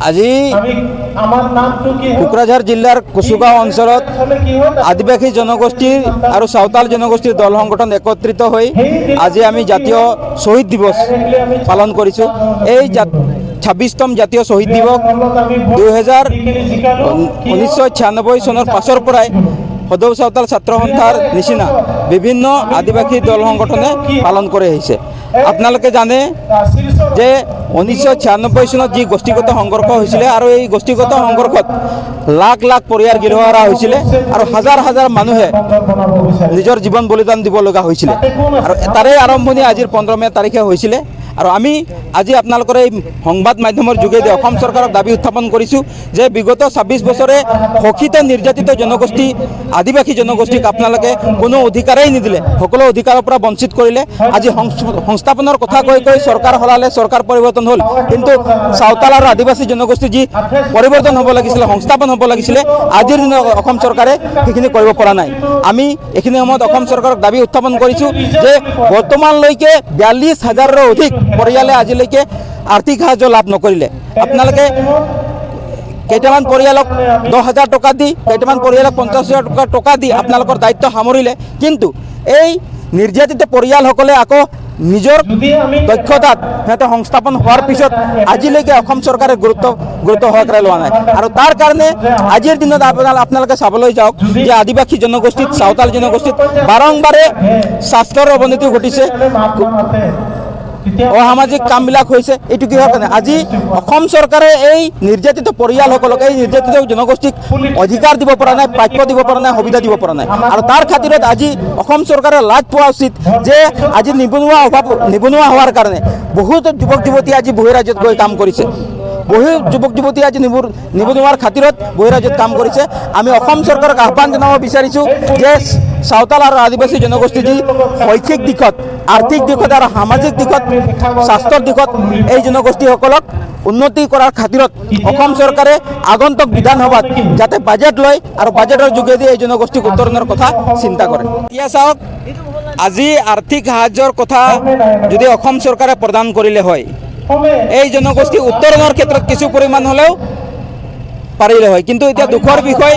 আজি কোকৰাঝাৰ জিলাৰ কুচুগাঁও অঞ্চলত আদিবাসী জনগোষ্ঠীৰ আৰু সাঁওতাল জনগোষ্ঠীৰ দল সংগঠন একত্ৰিত হৈ আজি আমি জাতীয় শহীদ দিৱস পালন কৰিছোঁ। এই 26তম জাতীয় শহীদ দিৱস 1996 চনৰ পাছৰ পৰাই সদৌ সাঁওতাল ছাত্ৰ সন্থাৰ নিচিনা বিভিন্ন আদিবাসী দল সংগঠনে পালন কৰি আহিছে। আপোনালোকে জানে যে 1996 চনত যি গোষ্ঠীগত সংঘৰ্ষ হৈছিলে আৰু এই গোষ্ঠীগত সংঘৰ্ষত লাখ লাখ পৰিয়াল গৃহহাৰা হৈছিলে আৰু হাজাৰ হাজাৰ মানুহে নিজৰ জীৱন বলিদান দিব লগা হৈছিলে আৰু তাৰে আৰম্ভণি আজিৰ 15 মে তাৰিখে হৈছিলে। আৰু আমি আজি আপোনালোকৰ এই সংবাদ মাধ্যমৰ যোগেদি অসম চৰকাৰক দাবী উত্থাপন কৰিছোঁ যে বিগত 26 বছৰে শোষিত নিৰ্যাতিত জনগোষ্ঠী আদিবাসী জনগোষ্ঠীক আপোনালোকে কোনো অধিকাৰেই নিদিলে, সকলো অধিকাৰৰ পৰা বঞ্চিত কৰিলে। আজি সংস্থাপনৰ কথা কৈ কৈ চৰকাৰ সলালে, চৰকাৰ পৰিৱৰ্তন হ'ল, কিন্তু সাঁওতাল আৰু আদিবাসী জনগোষ্ঠীৰ যি পৰিৱৰ্তন হ'ব লাগিছিলে, সংস্থাপন হ'ব লাগিছিলে, আজিৰ দিনত অসম চৰকাৰে সেইখিনি কৰিব পৰা নাই। আমি এইখিনি সময়ত অসম চৰকাৰক দাবী উত্থাপন কৰিছোঁ যে বৰ্তমানলৈকে 42,000ৰো অধিক পৰিয়ালে আজিলৈকে আৰ্থিক সাহায্য লাভ নকৰিলে। আপোনালোকে কেইটামান পৰিয়ালক 10,000 টকা দি, কেইটামান পৰিয়ালক 50,000 টকা দি আপোনালোকৰ দায়িত্ব সামৰিলে, কিন্তু এই নিৰ্যাতিত পৰিয়ালসকলে আকৌ নিজৰ দক্ষতাত সিহঁতে সংস্থাপন হোৱাৰ পিছত আজিলৈকে অসম চৰকাৰে গুৰুত্ব সহকাৰে লোৱা নাই। আৰু তাৰ কাৰণে আজিৰ দিনত আপোনালোকে চাবলৈ যাওক যে আদিবাসী জনগোষ্ঠীত, সাঁওতাল জনগোষ্ঠীত বাৰম্বাৰে স্বাস্থ্যৰ অৱনতি ঘটিছে, অসামাজিক কামবিলাক হৈছে। এইটো কিহৰ কাৰণে? আজি অসম চৰকাৰে এই নিৰ্যাতিত পৰিয়ালসকলক, এই নিৰ্যাতিত জনগোষ্ঠীক অধিকাৰ দিব পৰা নাই, প্ৰাপ্য দিব পৰা নাই, সুবিধা দিব পৰা নাই। আৰু তাৰ খাতিৰত আজি অসম চৰকাৰে লাজ পোৱা উচিত যে আজি নিবনুৱা হোৱাৰ কাৰণে বহুত যুৱক যুৱতী আজি বহিৰাজ্যত গৈ কাম কৰিছে। বহু যুৱক যুৱতী আজি নিবনুৱাৰ খাতিৰত বহিৰাজ্যত কাম কৰিছে। আমি অসম চৰকাৰক আহ্বান জনাব বিচাৰিছোঁ যে সাঁওতাল আৰু আদিবাসী জনগোষ্ঠী যি শৈক্ষিক দিশত, আৰ্থিক দিশত আৰু সামাজিক দিশত, স্বাস্থ্যৰ দিশত এই জনগোষ্ঠীসকলক উন্নতি কৰাৰ খাতিৰত অসম চৰকাৰে আগন্তুক বিধানসভাত যাতে বাজেট লয় আৰু বাজেটৰ যোগেদি এই জনগোষ্ঠীক উত্তৰণৰ কথা চিন্তা কৰে। এতিয়া চাওক, আজি আৰ্থিক সাহায্যৰ কথা যদি অসম চৰকাৰে প্ৰদান কৰিলে হয়, এই জনগোষ্ঠী উত্তৰণৰ ক্ষেত্ৰত কিছু পৰিমাণ হ'লেও পাৰিলে হয়। কিন্তু এতিয়া দুখৰ বিষয়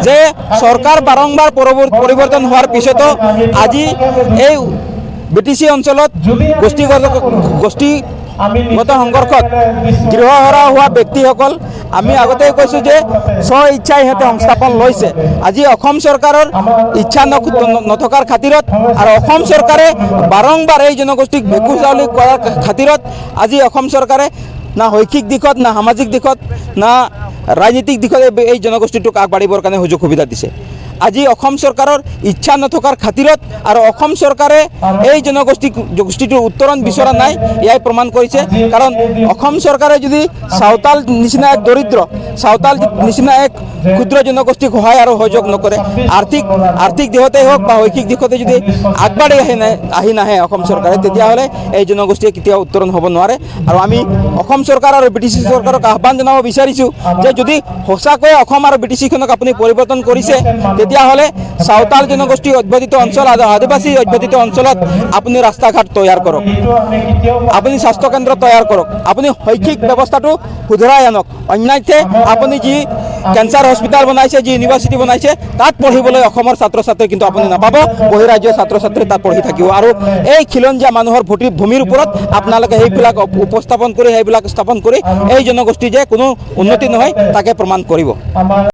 যে চৰকাৰ বাৰম্বাৰ পৰিৱৰ্তন হোৱাৰ পিছতো আজি এই BTC অঞ্চলত গোষ্ঠীগত সংঘৰ্ষত গৃহহাৰা হোৱা ব্যক্তিসকল, আমি আগতেই কৈছোঁ যে স্ব ইচ্ছাই সিহঁতে সংস্থাপন লৈছে। আজি অসম চৰকাৰৰ ইচ্ছা নথকাৰ খাতিৰত আৰু অসম চৰকাৰে বাৰম্বাৰ এই জনগোষ্ঠীক ভেকু চাউলি কৰাৰ খাতিৰত আজি অসম চৰকাৰে না শৈক্ষিক দিশত, না সামাজিক দিশত, না ৰাজনীতিক দিশত এই জনগোষ্ঠীটোক আগবাঢ়িবৰ কাৰণে সুযোগ সুবিধা দিছে। আজি অসম চৰকাৰৰ ইচ্ছা নথকাৰ খাতিৰত আৰু অসম চৰকাৰে এই জনগোষ্ঠীটোৰ উত্তৰণ বিচৰা নাই, ইয়াই প্ৰমাণ কৰিছে। কাৰণ অসম চৰকাৰে যদি সাঁওতাল নিচিনা এক দৰিদ্ৰ, সাঁওতাল নিচিনা এক ক্ষুদ্ৰ জনগোষ্ঠীক সহায় আৰু সহযোগ নকৰে, আৰ্থিক দিশতেই হওক বা শৈক্ষিক দিশতে যদি আগবাঢ়ি আহি নাহে অসম চৰকাৰে, তেতিয়াহ'লে এই জনগোষ্ঠীয়ে কেতিয়াও উত্তৰণ হ'ব নোৱাৰে। আৰু আমি অসম চৰকাৰ আৰু BTC চৰকাৰক আহ্বান জনাব বিচাৰিছোঁ যে যদি সঁচাকৈয়ে অসম আৰু BTCখনক আপুনি পৰিৱৰ্তন কৰিছে, তেতিয়াহ'লে সাঁওতাল জনগোষ্ঠী অধ্যুষিত অঞ্চল আৰু আদিবাসী অধ্যুষিত অঞ্চলত আপুনি ৰাস্তা ঘাট তৈয়াৰ কৰক, আপুনি স্বাস্থ্যকেন্দ্ৰ তৈয়াৰ কৰক, আপুনি শৈক্ষিক ব্যৱস্থাটো শুধৰাই আনক। অন্যথা আপুনি যি কেঞ্চাৰ হস্পিটেল বনাইছে, যি ইউনিভাৰ্চিটি বনাইছে, তাত পঢ়িবলৈ অসমৰ ছাত্ৰ ছাত্ৰী কিন্তু আপুনি নাপাব, বহিৰাজ্যৰ ছাত্ৰ ছাত্ৰী তাত পঢ়ি থাকিব। আৰু এই খিলঞ্জীয়া মানুহৰ ভূমিৰ ওপৰত আপোনালোকে সেইবিলাক উপস্থাপন কৰি, সেইবিলাক স্থাপন কৰি এই জনগোষ্ঠী যে কোনো উন্নতি নহয় তাকে প্ৰমাণ কৰিব।